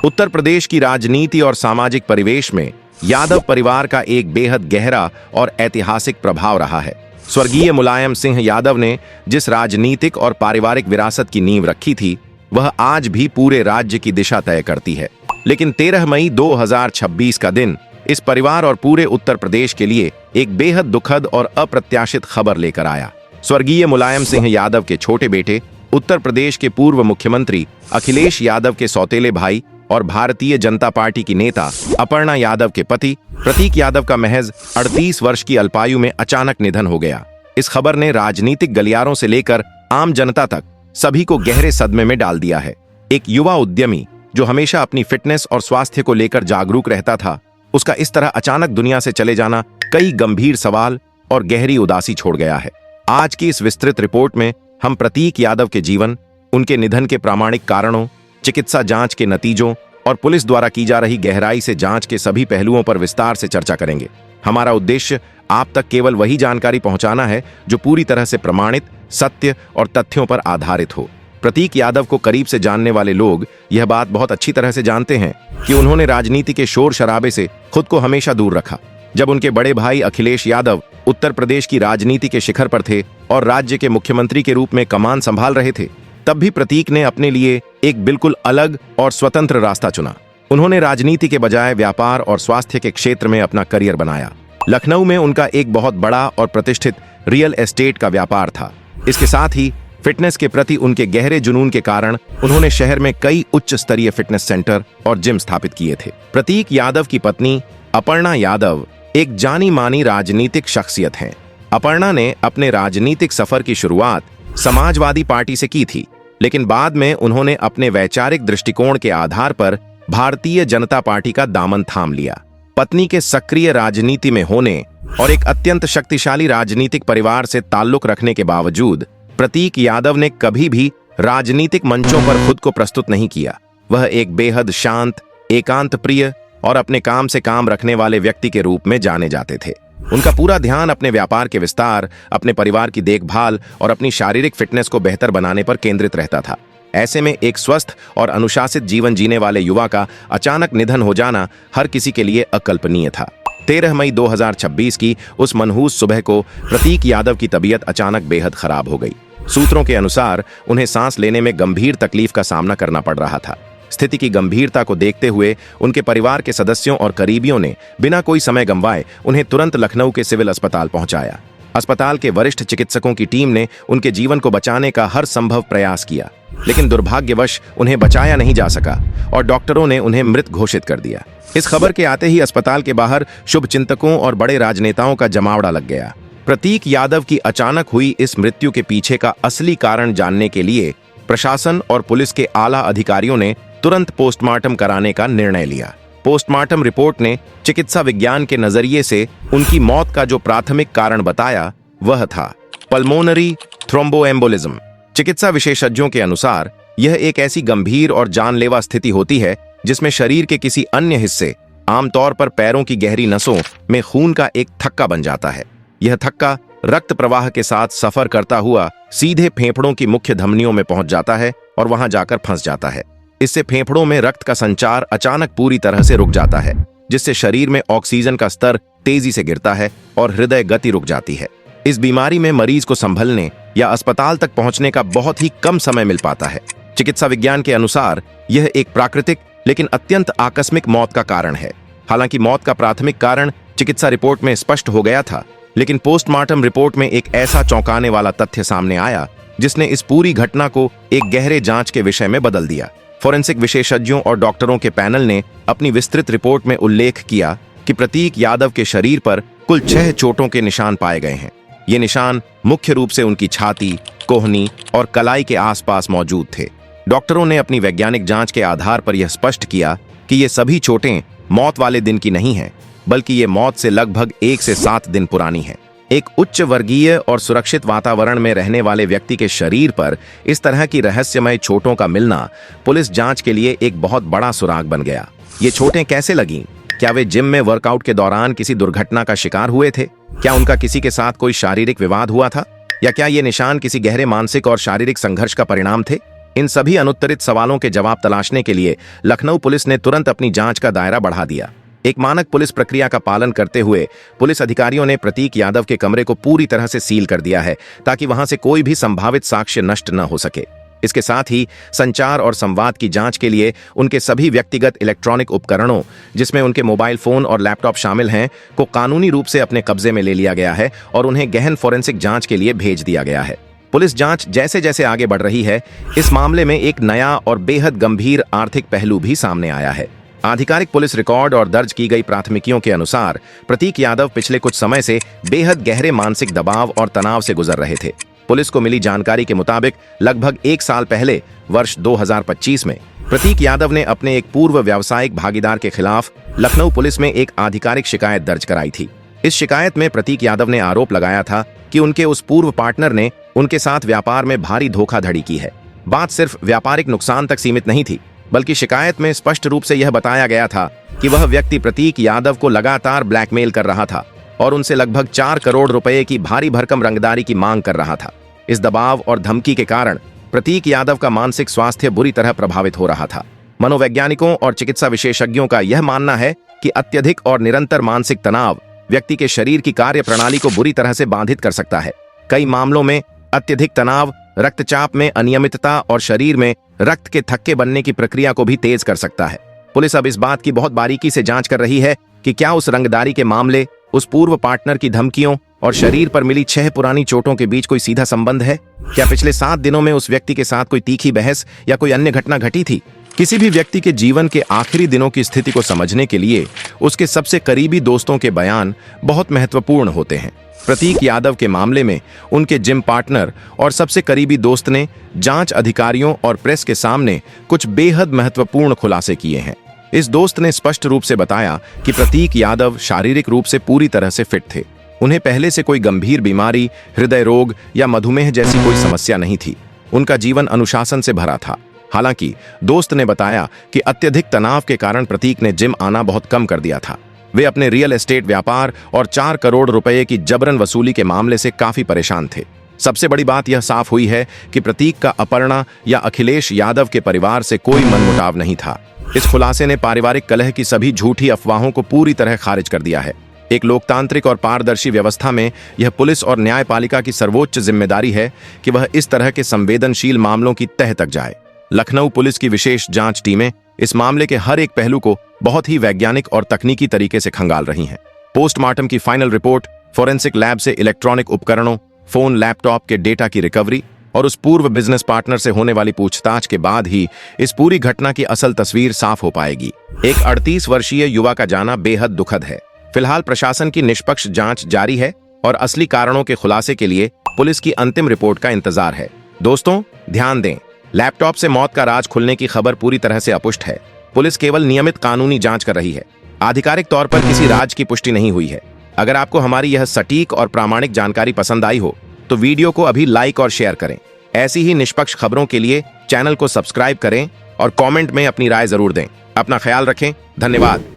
उत्तर प्रदेश की राजनीति और सामाजिक परिवेश में यादव परिवार का एक बेहद गहरा और ऐतिहासिक प्रभाव रहा है। स्वर्गीय मुलायम सिंह यादव ने जिस राजनीतिक और पारिवारिक विरासत की नींव रखी थी, वह आज भी पूरे राज्य की दिशा तय करती है। लेकिन 13 मई 2026 का दिन इस परिवार और पूरे उत्तर प्रदेश के लिए एक बेहद दुखद और अप्रत्याशित खबर लेकर आया। स्वर्गीय मुलायम सिंह यादव के छोटे बेटे, उत्तर प्रदेश के पूर्व मुख्यमंत्री अखिलेश यादव के सौतेले भाई और भारतीय जनता पार्टी की नेता अपर्णा यादव के पति प्रतीक यादव का महज 38 वर्ष की अल्पायु में अचानक निधन हो गया। इस खबर ने राजनीतिक गलियारों से लेकर आम जनता तक सभी को गहरे सदमे में डाल दिया है। एक युवा उद्यमी जो हमेशा अपनी फिटनेस और स्वास्थ्य को लेकर जागरूक रहता था, उसका इस तरह अचानक दुनिया से चले जाना कई गंभीर सवाल और गहरी उदासी छोड़ गया है। आज की इस विस्तृत रिपोर्ट में हम प्रतीक यादव के जीवन, उनके निधन के प्रामाणिक कारणों, चिकित्सा जांच के नतीजों और पुलिस द्वारा की जा रही गहराई से जांच के सभी पहलुओं पर विस्तार से चर्चा करेंगे। हमारा उद्देश्य आप तक केवल वही जानकारी पहुंचाना है जो पूरी तरह से प्रमाणित, सत्य और तथ्यों पर आधारित हो। प्रतीक यादव को करीब से जानने वाले लोग यह बात बहुत अच्छी तरह से जानते हैं कि उन्होंने राजनीति के शोर शराबे से खुद को हमेशा दूर रखा। जब उनके बड़े भाई अखिलेश यादव उत्तर प्रदेश की राजनीति के शिखर पर थे और राज्य के मुख्यमंत्री के रूप में कमान संभाल रहे थे, तब भी प्रतीक ने अपने लिए एक बिल्कुल अलग और स्वतंत्र रास्ता चुना। उन्होंने राजनीति के बजाय व्यापार और स्वास्थ्य के क्षेत्र में अपना करियर बनाया। लखनऊ में उनका एक बहुत बड़ा और प्रतिष्ठित रियल एस्टेट का व्यापार था। इसके साथ ही फिटनेस के प्रति उनके गहरे जुनून के कारण उन्होंने शहर में कई उच्च स्तरीय फिटनेस सेंटर और जिम स्थापित किए थे। प्रतीक यादव की पत्नी अपर्णा यादव एक जानी मानी राजनीतिक शख्सियत हैं। अपर्णा ने अपने राजनीतिक सफर की शुरुआत समाजवादी पार्टी से की थी, लेकिन बाद में उन्होंने अपने वैचारिक दृष्टिकोण के आधार पर भारतीय जनता पार्टी का दामन थाम लिया। पत्नी के सक्रिय राजनीति में होने और एक अत्यंत शक्तिशाली राजनीतिक परिवार से ताल्लुक रखने के बावजूद प्रतीक यादव ने कभी भी राजनीतिक मंचों पर खुद को प्रस्तुत नहीं किया। वह एक बेहद शांत, एकांत प्रिय और अपने काम से काम रखने वाले व्यक्ति के रूप में जाने जाते थे। उनका पूरा ध्यान अपने व्यापार के विस्तार, अपने परिवार की देखभाल और अपनी शारीरिक फिटनेस को बेहतर बनाने पर केंद्रित रहता था। ऐसे में एक स्वस्थ और अनुशासित जीवन जीने वाले युवा का अचानक निधन हो जाना हर किसी के लिए अकल्पनीय था। 13 मई 2026 की उस मनहूस सुबह को प्रतीक यादव की तबीयत अचानक बेहद खराब हो गई। सूत्रों के अनुसार उन्हें सांस लेने में गंभीर तकलीफ का सामना करना पड़ रहा था। स्थिति की गंभीरता को देखते हुए उनके परिवार के सदस्यों और करीबियों ने बिना कोई समय गंवाए उन्हें तुरंत लखनऊ के सिविल अस्पताल पहुंचाया। अस्पताल के वरिष्ठ चिकित्सकों की टीम ने उनके जीवन को बचाने का हर संभव प्रयास किया, लेकिन दुर्भाग्यवश उन्हें बचाया नहीं जा सका और डॉक्टरों ने उन्हें मृत घोषित कर दिया। इस खबर के आते ही अस्पताल के बाहर शुभचिंतकों और बड़े राजनेताओं का जमावड़ा लग गया। प्रतीक यादव की अचानक हुई इस मृत्यु के पीछे का असली कारण जानने के लिए प्रशासन और पुलिस के आला अधिकारियों ने तुरंत पोस्टमार्टम कराने का निर्णय लिया। पोस्टमार्टम रिपोर्ट ने चिकित्सा विज्ञान के नजरिए से उनकी मौत का जो प्राथमिक कारण बताया, वह था पल्मोनरी थ्रोम्बोएम्बोलिज्म। चिकित्सा विशेषज्ञों के अनुसार यह एक ऐसी गंभीर और जानलेवा स्थिति होती है जिसमें शरीर के किसी अन्य हिस्से, आमतौर पर पैरों की गहरी नसों में खून का एक थक्का बन जाता है। यह थक्का रक्त प्रवाह के साथ सफर करता हुआ सीधे फेफड़ों की मुख्य धमनियों में पहुंच जाता है और वहां जाकर फंस जाता है। इससे फेफड़ों में रक्त का संचार अचानक पूरी तरह से रुक जाता है, जिससे शरीर में ऑक्सीजन का स्तर तेजी से गिरता है और हृदय गति रुक जाती है। इस बीमारी में मरीज को संभलने या अस्पताल तक पहुंचने का बहुत ही कम समय मिल पाता है। चिकित्सा विज्ञान के अनुसार यह एक प्राकृतिक लेकिन अत्यंत आकस्मिक मौत का कारण है। हालांकि मौत का प्राथमिक कारण चिकित्सा रिपोर्ट में स्पष्ट हो गया था, लेकिन पोस्टमार्टम रिपोर्ट में एक ऐसा चौंकाने वाला तथ्य सामने आया जिसने इस पूरी घटना को एक गहरे जांच के विषय में बदल दिया। फोरेंसिक विशेषज्ञों और डॉक्टरों के पैनल ने अपनी विस्तृत रिपोर्ट में उल्लेख किया कि प्रतीक यादव के शरीर पर कुल 6 चोटों के निशान पाए गए हैं। ये निशान मुख्य रूप से उनकी छाती, कोहनी और कलाई के आसपास मौजूद थे। डॉक्टरों ने अपनी वैज्ञानिक जांच के आधार पर यह स्पष्ट किया कि ये सभी चोटें मौत वाले दिन की नहीं हैं, बल्कि ये मौत से लगभग 1 से 7 दिन पुरानी है। एक उच्च वर्गीय और सुरक्षित वातावरण में रहने वाले व्यक्ति के शरीर पर इस तरह की रहस्यमय चोटों का मिलना पुलिस जांच के लिए एक बहुत बड़ा सुराग बन गया। ये चोटें कैसे लगीं? क्या वे जिम में वर्कआउट के दौरान किसी दुर्घटना का शिकार हुए थे? क्या उनका किसी के साथ कोई शारीरिक विवाद हुआ था? या क्या ये निशान किसी गहरे मानसिक और शारीरिक संघर्ष का परिणाम थे? इन सभी अनुत्तरित सवालों के जवाब तलाशने के लिए लखनऊ पुलिस ने तुरंत अपनी जांच का दायरा बढ़ा दिया। एक मानक पुलिस प्रक्रिया का पालन करते हुए पुलिस अधिकारियों ने प्रतीक यादव के कमरे को पूरी तरह से सील कर दिया है ताकि वहां से कोई भी संभावित साक्ष्य नष्ट न हो सके। इसके साथ ही संचार और संवाद की जांच के लिए उनके सभी व्यक्तिगत इलेक्ट्रॉनिक उपकरणों, जिसमें उनके मोबाइल फोन और लैपटॉप शामिल हैं, को कानूनी रूप से अपने कब्जे में ले लिया गया है और उन्हें गहन फोरेंसिक जांच के लिए भेज दिया गया है। पुलिस जांच जैसे जैसे आगे बढ़ रही है, इस मामले में एक नया और बेहद गंभीर आर्थिक पहलू भी सामने आया है। आधिकारिक पुलिस रिकॉर्ड और दर्ज की गई प्राथमिकियों के अनुसार प्रतीक यादव पिछले कुछ समय से बेहद गहरे मानसिक दबाव और तनाव से गुजर रहे थे। पुलिस को मिली जानकारी के मुताबिक लगभग 1 साल पहले वर्ष 2025 में प्रतीक यादव ने अपने एक पूर्व व्यावसायिक भागीदार के खिलाफ लखनऊ पुलिस में एक आधिकारिक शिकायत दर्ज कराई थी। इस शिकायत में प्रतीक यादव ने आरोप लगाया था कि उनके उस पूर्व पार्टनर ने उनके साथ व्यापार में भारी धोखाधड़ी की है। बात सिर्फ व्यापारिक नुकसान तक सीमित नहीं थी, बल्कि शिकायत में स्पष्ट रूप से यह बताया गया था कि वह व्यक्ति प्रतीक यादव को लगातार ब्लैकमेल कर रहा था और उनसे लगभग 4 करोड़ रुपए की भारी भरकम रंगदारी की मांग कर रहा था। इस दबाव और धमकी के कारण प्रतीक यादव का मानसिक स्वास्थ्य बुरी तरह प्रभावित हो रहा था। मनोवैज्ञानिकों और चिकित्सा विशेषज्ञों का यह मानना है कि अत्यधिक और निरंतर मानसिक तनाव व्यक्ति के शरीर की कार्य प्रणाली को बुरी तरह से बाधित कर सकता है। कई मामलों में अत्यधिक तनाव रक्तचाप में अनियमितता और शरीर में रक्त के थक्के बनने की प्रक्रिया को भी तेज कर सकता है। पुलिस अब इस बात की बहुत बारीकी से जांच कर रही है कि क्या उस रंगदारी के मामले, उस पूर्व पार्टनर की धमकियों और शरीर पर मिली 6 पुरानी चोटों के बीच कोई सीधा संबंध है। क्या पिछले 7 दिनों में उस व्यक्ति के साथ कोई तीखी बहस या कोई अन्य घटना घटी थी। किसी भी व्यक्ति के जीवन के आखिरी दिनों की स्थिति को समझने के लिए उसके सबसे करीबी दोस्तों के बयान बहुत महत्वपूर्ण होते हैं। प्रतीक यादव के मामले में उनके जिम पार्टनर और सबसे करीबी दोस्त ने जांच अधिकारियों और प्रेस के सामने कुछ बेहद महत्वपूर्ण खुलासे किए हैं। इस दोस्त ने स्पष्ट रूप से बताया कि प्रतीक यादव शारीरिक रूप से पूरी तरह से फिट थे। उन्हें पहले से कोई गंभीर बीमारी, हृदय रोग या मधुमेह जैसी कोई समस्या नहीं थी। उनका जीवन अनुशासन से भरा था। हालांकि दोस्त ने बताया कि अत्यधिक तनाव के कारण प्रतीक ने जिम आना बहुत कम कर दिया था। वे अपने रियल एस्टेट व्यापार और 4 करोड़ रुपए की जबरन वसूली के मामले से काफी परेशान थे। सबसे बड़ी बात यह साफ हुई है कि प्रतीक का अपर्णा या अखिलेश यादव के परिवार से कोई मनमुटाव नहीं था। इस खुलासे ने पारिवारिक कलह की सभी झूठी अफवाहों को पूरी तरह खारिज कर दिया है। एक लोकतांत्रिक और पारदर्शी व्यवस्था में यह पुलिस और न्यायपालिका की सर्वोच्च जिम्मेदारी है कि वह इस तरह के संवेदनशील मामलों की तह तक जाए। लखनऊ पुलिस की विशेष जांच टीमें इस मामले के हर एक पहलू को बहुत ही वैज्ञानिक और तकनीकी तरीके से खंगाल रही हैं। पोस्टमार्टम की फाइनल रिपोर्ट, फोरेंसिक लैब से इलेक्ट्रॉनिक उपकरणों, फोन, लैपटॉप के डेटा की रिकवरी और उस पूर्व बिजनेस पार्टनर से होने वाली पूछताछ के बाद ही इस पूरी घटना की असल तस्वीर साफ हो पाएगी। एक 38 वर्षीय युवा का जाना बेहद दुखद है। फिलहाल प्रशासन की निष्पक्ष जांच जारी है और असली कारणों के खुलासे के लिए पुलिस की अंतिम रिपोर्ट का इंतजार है। दोस्तों, ध्यान दें, लैपटॉप से मौत का राज खुलने की खबर पूरी तरह से अपुष्ट है। पुलिस केवल नियमित कानूनी जांच कर रही है। आधिकारिक तौर पर किसी राज की पुष्टि नहीं हुई है। अगर आपको हमारी यह सटीक और प्रामाणिक जानकारी पसंद आई हो तो वीडियो को अभी लाइक और शेयर करें। ऐसी ही निष्पक्ष खबरों के लिए चैनल को सब्सक्राइब करें और कमेंट में अपनी राय जरूर दें। अपना ख्याल रखें। धन्यवाद।